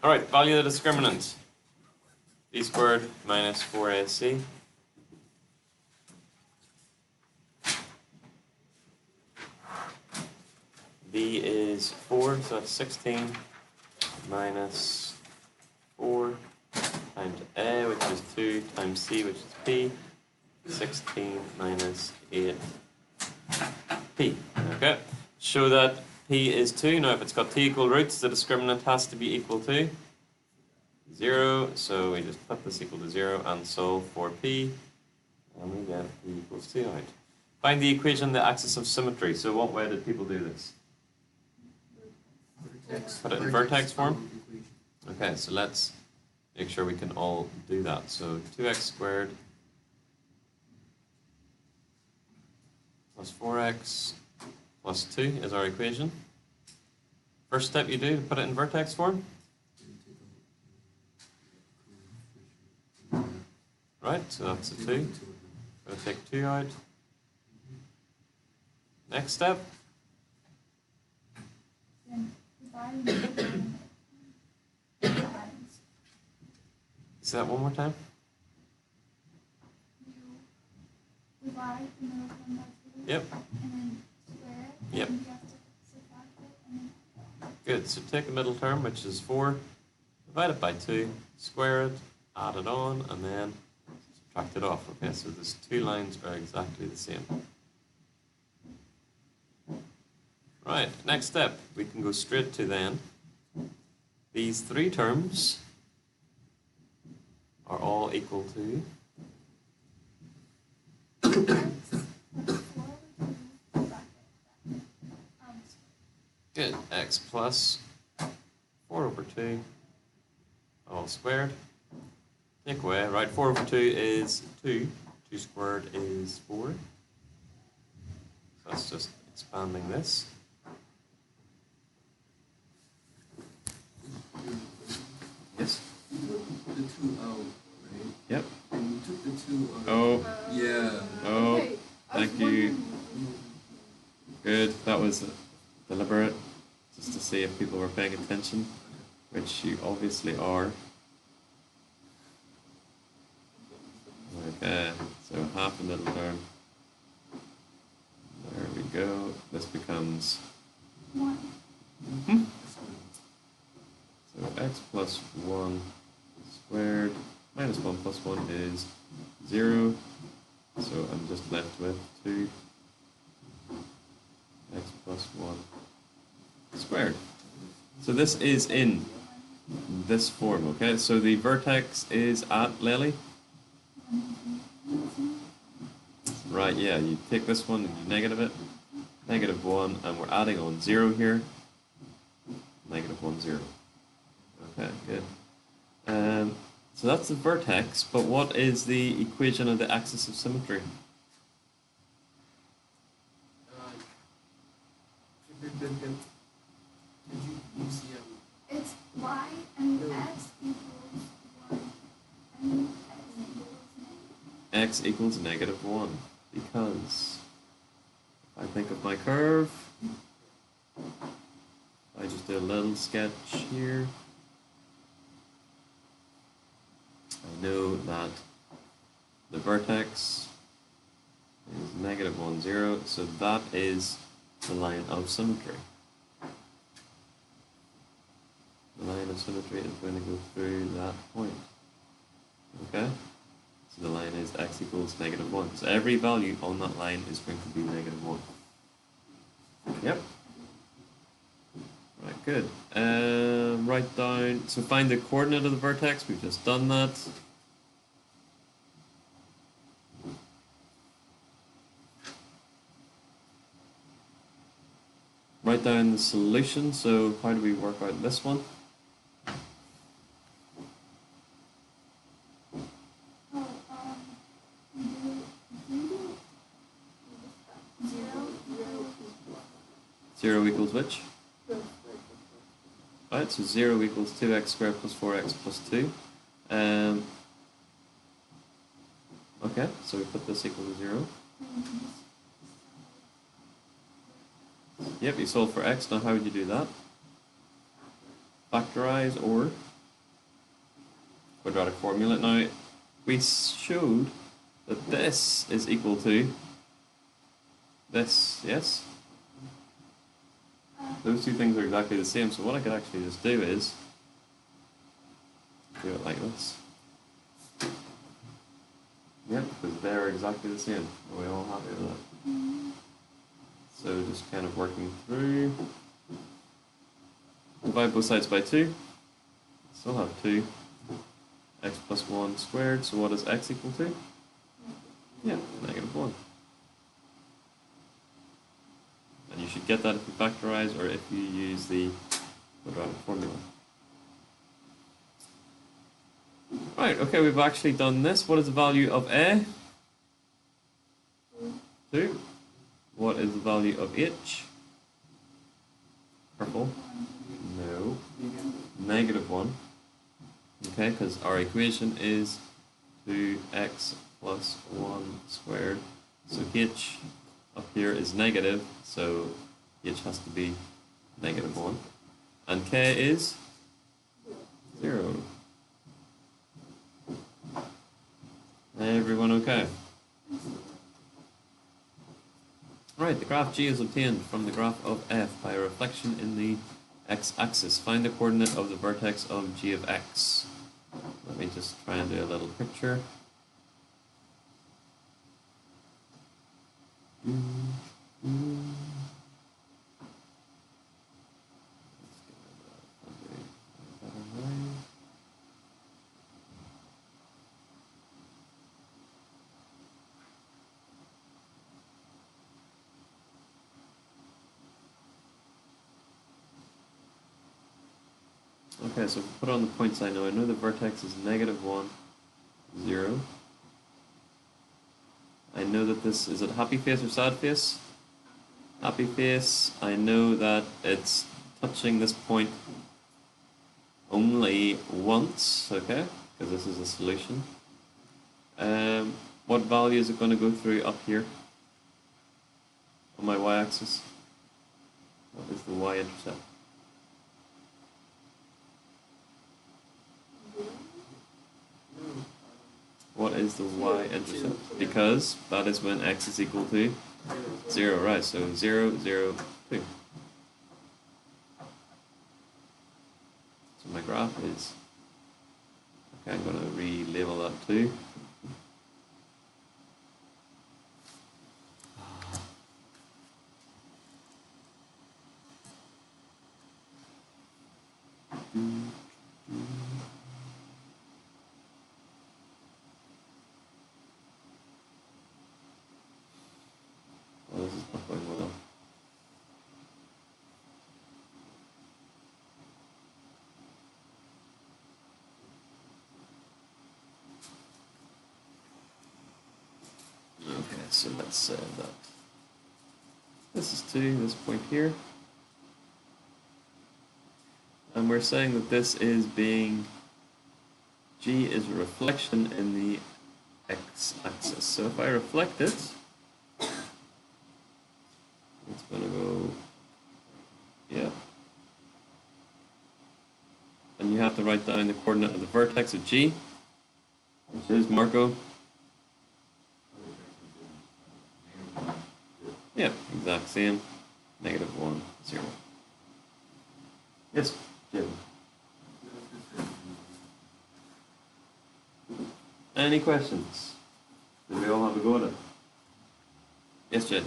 Alright, value of the discriminant. B squared minus 4ac. B is 4, so that's 16 minus 4 times A, which is 2, times C, which is P. 16 minus 8 P. Okay. Show that P is 2. Now, if it's got 2 equal roots, the discriminant has to be equal to 0. So we just put this equal to 0 and solve for P. And we get P equals 2 out. Find the equation on the axis of symmetry. So what way did people do this? Put it in vertex form? Okay, so let's make sure we can all do that. So 2x squared plus 4x plus 2 is our equation. First step you do to put it in vertex form. Right, so that's a 2. Going to take 2 out. Next step. Say that one more time. Yep. Yep. Good. So take the middle term, which is 4, divide it by 2, square it, add it on, and then subtract it off. Okay, so these two lines are exactly the same. Right, next step, we can go straight to then. These three terms are all equal to good, x plus 4 over 2 all squared. Take away, right, 4 over 2 is 2. 2 squared is 4. So that's just expanding this. Yes? You took the 2 out, right? Yep. And you took the 2 out. Oh. Yeah. Oh, Okay. thank you. Good, that was deliberate, just to see if people were paying attention, which you obviously are. Okay, so half a middle term. There we go. This becomes 1. So x plus 1 squared minus 1 plus 1 is 0. So I'm just left with 2 x plus 1 squared. So this is in this form, okay? So the vertex is at Lely. Right, yeah, you take this one and you negative it. Negative 1, and we're adding on 0 here. Negative 1, 0. Okay, good. So that's the vertex, but what is the equation of the axis of symmetry? It's y and x equals 1 and X equals negative 1, because if I think of my curve, I just do a little sketch here. I know that the vertex is negative 1, 0, so that is the line of symmetry. The line of symmetry is going to go through that point. Okay? So the line is x equals negative 1. So every value on that line is going to be negative 1. Yep. Right, good. Write down, so find the coordinate of the vertex. We've just done that. Write down the solution. So how do we work out this one? Zero equals which? Right, so 0 equals 2x squared plus 4x plus 2. Okay, so we put this equal to 0. Yep, you solve for x. Now how would you do that? Factorize or quadratic formula. Now, we showed that this is equal to this, yes? Those two things are exactly the same, so what I could actually just do is do it like this. Yep, because they're exactly the same. Are we all happy with that? So just kind of working through. Divide both sides by 2. Still have 2. X plus 1 squared, so what is x equal to? Yeah, -1. And you should get that if you factorize or if you use the quadratic formula. Right, okay, we've actually done this. What is the value of A? 2. What is the value of H? Purple? No. -1. Okay, because our equation is 2x plus 1 squared. So H up here is negative, so H has to be -1. And K is 0. Everyone okay? Right, the graph G is obtained from the graph of F by a reflection in the x-axis. Find the coordinate of the vertex of G of x. Let me just try and do a little picture. Okay, so put on the points I know. I know the vertex is -1, 0. I know that this, is it happy face or sad face? Happy face. I know that it's touching this point only once, okay, because this is a solution. What value is it going to go through up here on my y-axis? What is the y-intercept? What is the y-intercept? Because that is when x is equal to 0, right? So 0, 0, 2. So my graph is, okay, I'm going to relabel that too. Oh, this is not going well. Okay, so let's say that this is 2, this point here. And we're saying that this is being, G is a reflection in the x-axis. So if I reflect it, it's going to go, yeah. And you have to write down the coordinate of the vertex of G, which is, Marco? Yeah, exact same, -1, 0. Yes, Jim. Any questions? Did we all have a go at it? Yes, Jim.